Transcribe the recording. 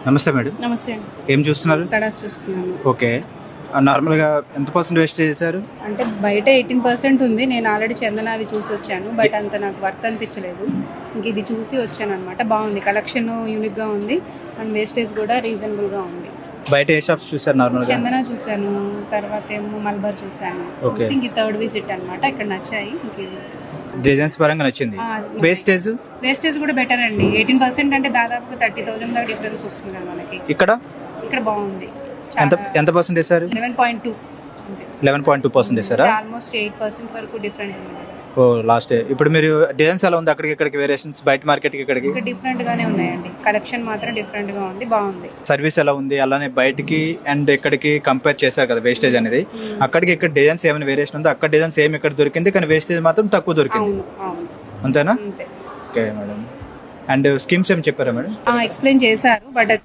నమస్తే మేడం. నమస్తే అండి. ఏం చూస్తున్నారు? కడాస్ చూస్తున్నాను. ఓకే. నార్మల్గా ఎంత పర్సెంట్ వేస్ట్ చేశారు? అంటే బయట 18% ఉంది. నేను ఆల్రెడీ చందనావి చూసి వచ్చాను. బట్ అంత నాకు వర్త్ అనిపించలేదు. ఇంక ఇది చూసి వచ్చాను అనమాట. బాగుంది, కలెక్షన్ యూనిక్గా ఉంది అండ్ వేస్టేజ్ కూడా రీజనబుల్గా ఉంది. బయట ఏ షాప్స్ చూసారు నార్మల్గా? చందన చూశాను, తర్వాత ఏమో మల్బార్ చూశాను. Okay. ఇంక థర్డ్ విజిట్ అనమాట. ఇక్కడ నచ్చాయి. ఇంక ఇది డిజైన్స్ పరంగా నచ్చింది. వేస్టేజ్ వేస్టేజ్ కూడా బెటర్ అండి. 18% అంటే దాదాపుగా 30,000 దాకా డిఫరెన్స్ వస్తుంది కదా మనకి. ఇక్కడ బాగుంది. ఎంత పర్సెంట్ వేశారు? 11.2. 11.2% వేశారా? ఆల్మోస్ట్ 8% వరకు డిఫరెంట్ ఉంది. ఓ లాస్ట్. ఇప్పుడు మీరు డిజైన్స్ ఎలా ఉంది అక్కడికి ఇక్కడికి వేరియేషన్స్ బయట మార్కెట్కి ఇక్కడికి? ఇంకా డిఫరెంట్ గానే ఉన్నాయండి. కలెక్షన్ మాత్రం డిఫరెంట్ గా ఉంది, బాగుంది. సర్వీస్ ఎలా ఉంది? అలానే బయటికి అండ్ ఇక్కడికి కంపేర్ చేశారు కదా వేస్టేజ్ అనేది. అక్కడికి ఇక్కడ డిజైన్స్ ఏమైనా వేరియేషన్ ఉందో? అక్కడ డిజైన్స్ ఏమి ఇక్కడ దొరికింది కానీ వేస్టేజ్ మాత్రం తక్కువ దొరికింది. అవును. అంతేనా? అంతే. Okay madam. అండ్ స్కీమ్స్ ఏమి చెప్పారా మేడం? ఎక్స్ప్లెయిన్ చేశారు బట్